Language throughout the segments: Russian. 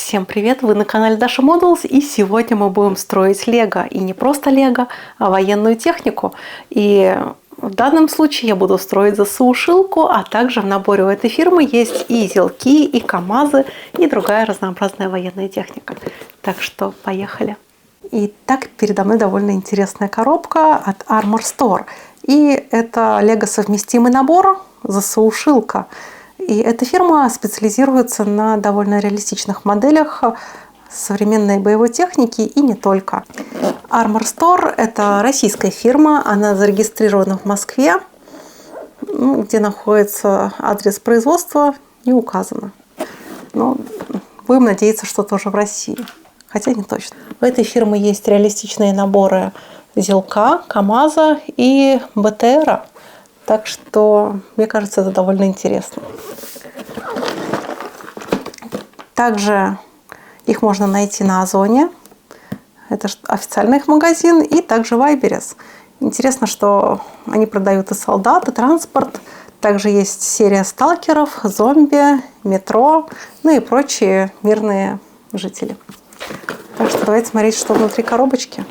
Всем привет! Вы на канале Dasha Models, и сегодня мы будем строить лего. И не просто лего, а военную технику. И в данном случае я буду строить ЗСУ-шилку, а также в наборе у этой фирмы есть и зелки, и КАМАЗы, и другая разнообразная военная техника. Так что поехали! Итак, передо мной довольно интересная коробка от Armor Store. И это лего-совместимый набор ЗСУ-шилка. И эта фирма специализируется на довольно реалистичных моделях современной боевой техники и не только. Armor Store – это российская фирма, она зарегистрирована в Москве, где находится адрес производства, не указано. Но будем надеяться, что тоже в России, хотя не точно. У этой фирмы есть реалистичные наборы зелка, КАМАЗа и БТРа. Так что, мне кажется, это довольно интересно. Также их можно найти на Озоне. Это официальный их магазин. И также в Вайберес. Интересно, что они продают и солдат, и транспорт. Также есть серия сталкеров, зомби, метро, ну и прочие мирные жители. Так что давайте смотреть, что внутри коробочки.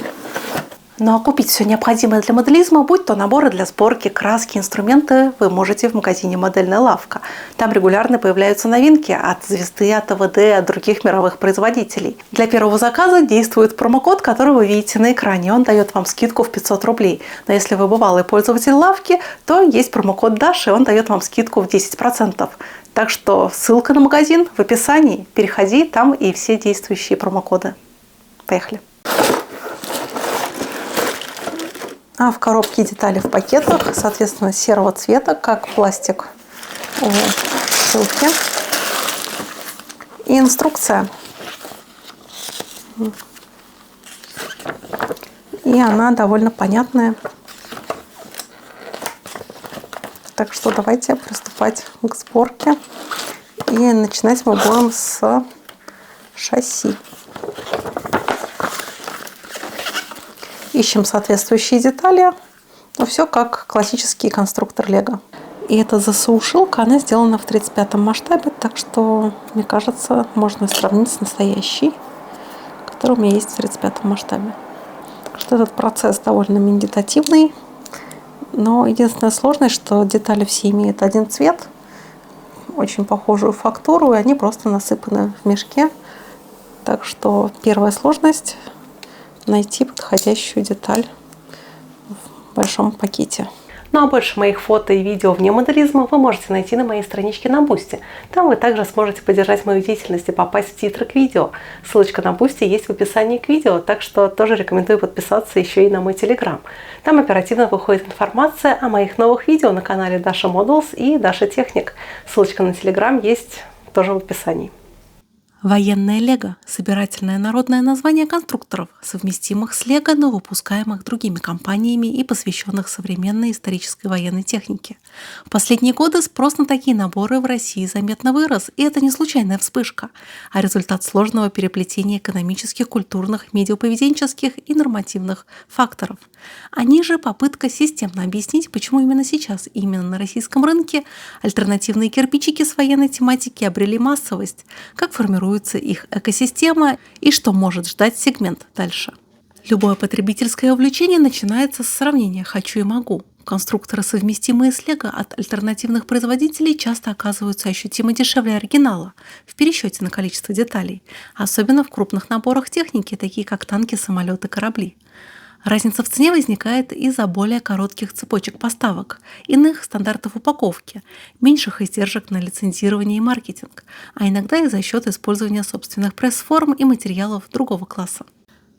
Ну а купить все необходимое для моделизма, будь то наборы для сборки, краски, инструменты, вы можете в магазине «Модельная лавка». Там регулярно появляются новинки от Звезды, от АВД, от других мировых производителей. Для первого заказа действует промокод, который вы видите на экране. Он дает вам скидку в 500 рублей. Но если вы бывалый пользователь лавки, то есть промокод Dasha, и он дает вам скидку в 10%. Так что ссылка на магазин в описании. Переходи, там и все действующие промокоды. Поехали! А в коробке детали в пакетах, соответственно, серого цвета, как пластик у шилки. И инструкция. И она довольно понятная. Так что давайте приступать к сборке. И начинать мы будем с шасси. Ищем соответствующие детали. Но все как классический конструктор лего. И эта ЗСУ-шилка, она сделана в 35-м масштабе, так что, мне кажется, можно сравнить с настоящей, которая у меня есть в 35-м масштабе. Так что этот процесс довольно медитативный. Но единственная сложность, что детали все имеют один цвет, очень похожую фактуру, и они просто насыпаны в мешке. Так что первая сложность – найти подходящую деталь в большом пакете. Ну а больше моих фото и видео вне моделизма вы можете найти на моей страничке на Boosty. Там вы также сможете поддержать мою деятельность и попасть в титры к видео. Ссылочка на Boosty есть в описании к видео, так что тоже рекомендую подписаться еще и на мой Telegram. Там оперативно выходит информация о моих новых видео на канале Dasha Models и Dasha Technic. Ссылочка на Telegram есть тоже в описании. Военное лего – собирательное народное название конструкторов, совместимых с лего, но выпускаемых другими компаниями и посвященных современной исторической военной технике. В последние годы спрос на такие наборы в России заметно вырос, и это не случайная вспышка, а результат сложного переплетения экономических, культурных, медиаповеденческих и нормативных факторов. А ниже попытка системно объяснить, почему именно сейчас, именно на российском рынке, альтернативные кирпичики с военной тематики обрели массовость, как формируется их экосистема и что может ждать сегмент дальше. Любое потребительское увлечение начинается с сравнения «хочу» и «могу». Конструкторы, совместимые с лего от альтернативных производителей, часто оказываются ощутимо дешевле оригинала в пересчете на количество деталей, особенно в крупных наборах техники, такие как танки, самолеты, корабли. Разница в цене возникает из-за более коротких цепочек поставок, иных стандартов упаковки, меньших издержек на лицензирование и маркетинг, а иногда и за счет использования собственных пресс-форм и материалов другого класса.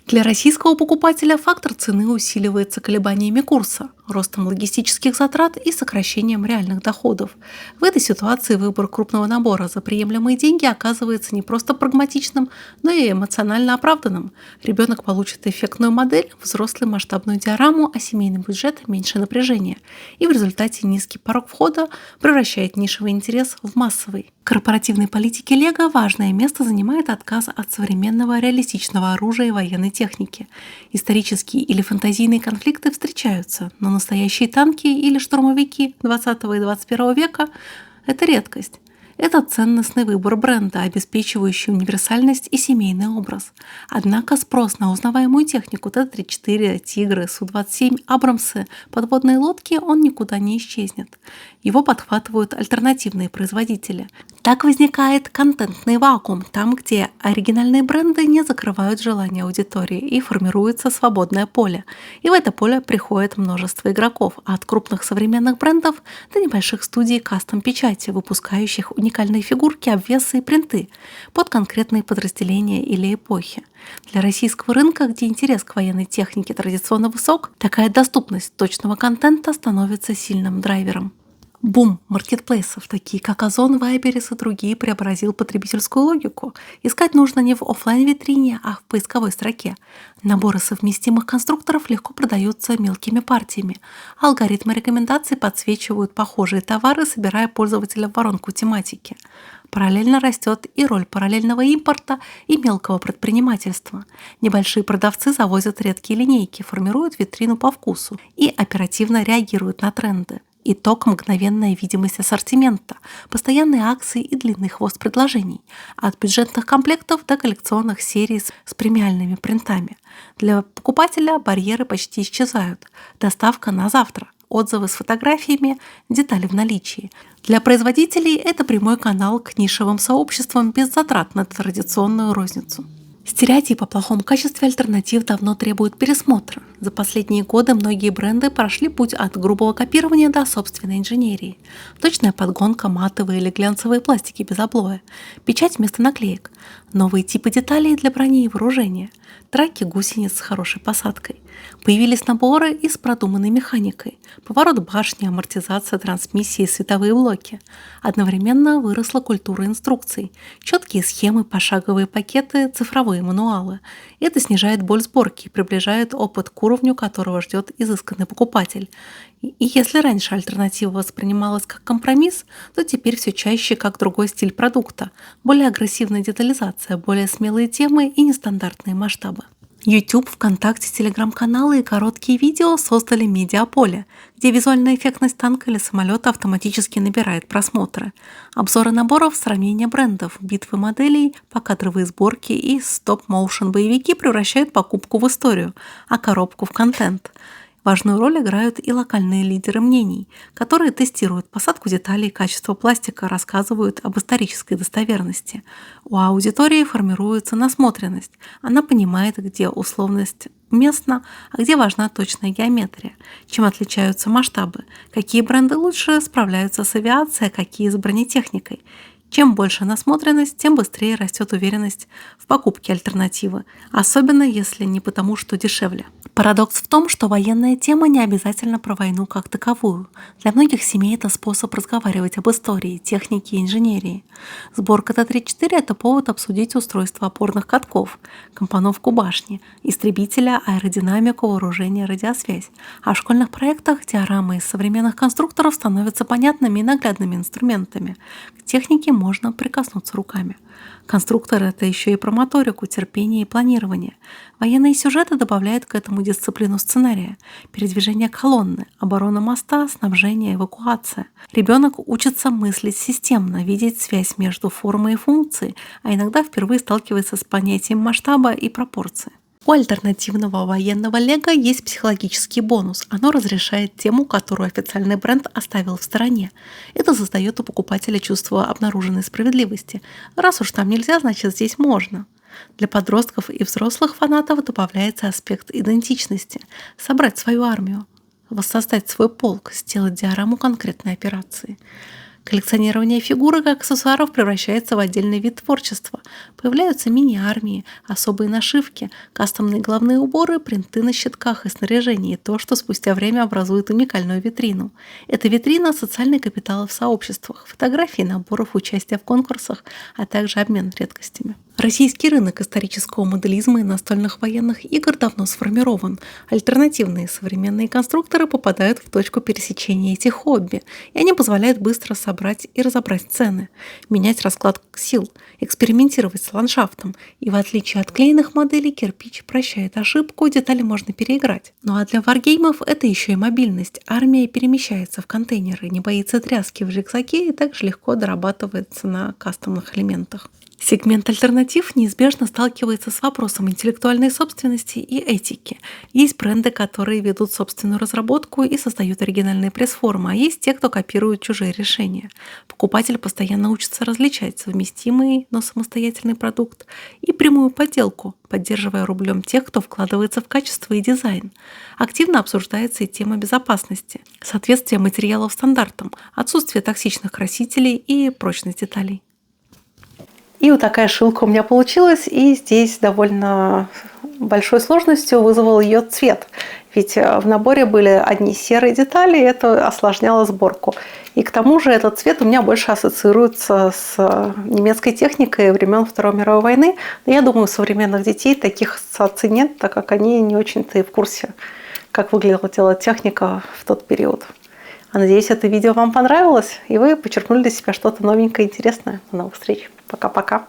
Для российского покупателя фактор цены усиливается колебаниями курса, ростом логистических затрат и сокращением реальных доходов. В этой ситуации выбор крупного набора за приемлемые деньги оказывается не просто прагматичным, но и эмоционально оправданным. Ребенок получит эффектную модель, взрослый масштабную диораму, а семейный бюджет – меньше напряжения. И в результате низкий порог входа превращает нишевый интерес в массовый. В корпоративной политике лего важное место занимает отказ от современного реалистичного оружия и военной техники. Исторические или фантазийные конфликты встречаются, но настоящие танки или штурмовики 20 и 21 века – это редкость. Это ценностный выбор бренда, обеспечивающий универсальность и семейный образ. Однако спрос на узнаваемую технику Т-34, Тигры, Су-27, Абрамсы, подводные лодки, он никуда не исчезнет. Его подхватывают альтернативные производители. Так возникает контентный вакуум, там, где оригинальные бренды не закрывают желания аудитории и формируется свободное поле. И в это поле приходит множество игроков, от крупных современных брендов до небольших студий кастом-печати, выпускающих уникальные фигурки, обвесы и принты под конкретные подразделения или эпохи. Для российского рынка, где интерес к военной технике традиционно высок, такая доступность точного контента становится сильным драйвером. Бум маркетплейсов, такие как Озон, Вайберис и другие, преобразил потребительскую логику. Искать нужно не в офлайн-витрине, а в поисковой строке. Наборы совместимых конструкторов легко продаются мелкими партиями. Алгоритмы рекомендаций подсвечивают похожие товары, собирая пользователя в воронку тематики. Параллельно растет и роль параллельного импорта и мелкого предпринимательства. Небольшие продавцы завозят редкие линейки, формируют витрину по вкусу и оперативно реагируют на тренды. Итог – мгновенная видимость ассортимента, постоянные акции и длинный хвост предложений, от бюджетных комплектов до коллекционных серий с премиальными принтами. Для покупателя барьеры почти исчезают. Доставка на завтра, отзывы с фотографиями, детали в наличии. Для производителей это прямой канал к нишевым сообществам без затрат на традиционную розницу. Стереотип о плохом качестве альтернатив давно требует пересмотра. За последние годы многие бренды прошли путь от грубого копирования до собственной инженерии. Точная подгонка, матовые или глянцевые пластики без облоя, печать вместо наклеек, новые типы деталей для брони и вооружения, траки гусениц с хорошей посадкой. Появились наборы и с продуманной механикой, поворот башни, амортизация трансмиссии и световые блоки. Одновременно выросла культура инструкций, четкие схемы, пошаговые пакеты, цифровые мануалы. Это снижает боль сборки и приближает опыт к уровню, которого ждет изысканный покупатель. И если раньше альтернатива воспринималась как компромисс, то теперь все чаще как другой стиль продукта, более агрессивная детализация, более смелые темы и нестандартные масштабы. YouTube, ВКонтакте, Телеграм-каналы и короткие видео создали медиаполе, где визуальная эффектность танка или самолета автоматически набирает просмотры. Обзоры наборов, сравнение брендов, битвы моделей, покадровые сборки и стоп-моушен боевики превращают покупку в историю, а коробку в контент. Важную роль играют и локальные лидеры мнений, которые тестируют посадку деталей и качество пластика, рассказывают об исторической достоверности. У аудитории формируется насмотренность. Она понимает, где условность уместна, а где важна точная геометрия, чем отличаются масштабы, какие бренды лучше справляются с авиацией, а какие с бронетехникой. Чем больше насмотренность, тем быстрее растет уверенность в покупке альтернативы, особенно если не потому, что дешевле. Парадокс в том, что военная тема не обязательно про войну как таковую. Для многих семей это способ разговаривать об истории, технике и инженерии. Сборка Т-34 – это повод обсудить устройство опорных катков, компоновку башни, истребителя, аэродинамику, вооружение, радиосвязь. А в школьных проектах диорамы из современных конструкторов становятся понятными и наглядными инструментами. К технике можно прикоснуться руками. Конструктор – это еще и про моторику, терпение и планирование. Военные сюжеты добавляют к этому дисциплину сценария, передвижение колонны, оборона моста, снабжение, эвакуация. Ребенок учится мыслить системно, видеть связь между формой и функцией, а иногда впервые сталкивается с понятием масштаба и пропорции. У альтернативного военного лего есть психологический бонус. Оно разрешает тему, которую официальный бренд оставил в стороне. Это создает у покупателя чувство обнаруженной справедливости. Раз уж там нельзя, значит здесь можно. Для подростков и взрослых фанатов добавляется аспект идентичности. Собрать свою армию, воссоздать свой полк, сделать диораму конкретной операции. Коллекционирование фигурок и аксессуаров превращается в отдельный вид творчества. Появляются мини-армии, особые нашивки, кастомные головные уборы, принты на щитках и снаряжении, то, что спустя время образует уникальную витрину. Эта витрина – социальный капитал в сообществах, фотографии, наборов, участия в конкурсах, а также обмен редкостями. Российский рынок исторического моделизма и настольных военных игр давно сформирован. Альтернативные современные конструкторы попадают в точку пересечения этих хобби, и они позволяют быстро собрать и разобрать сцены, менять расклад сил, экспериментировать с ландшафтом. И в отличие от клеенных моделей, кирпич прощает ошибку, детали можно переиграть. Ну а для варгеймов это еще и мобильность. Армия перемещается в контейнеры, не боится тряски в рюкзаке и также легко дорабатывается на кастомных элементах. Сегмент альтернатив неизбежно сталкивается с вопросом интеллектуальной собственности и этики. Есть бренды, которые ведут собственную разработку и создают оригинальные пресс-формы, а есть те, кто копирует чужие решения. Покупатель постоянно учится различать совместимый, но самостоятельный продукт и прямую подделку, поддерживая рублем тех, кто вкладывается в качество и дизайн. Активно обсуждается и тема безопасности, соответствие материалов стандартам, отсутствие токсичных красителей и прочность деталей. И вот такая шилка у меня получилась, и здесь довольно большой сложностью вызвал ее цвет. Ведь в наборе были одни серые детали, и это осложняло сборку. И к тому же этот цвет у меня больше ассоциируется с немецкой техникой времен Второй мировой войны. Но я думаю, у современных детей таких ассоциаций нет, так как они не очень-то и в курсе, как выглядела техника в тот период. Надеюсь, это видео вам понравилось, и вы почерпнули для себя что-то новенькое и интересное. До новых встреч. Пока-пока.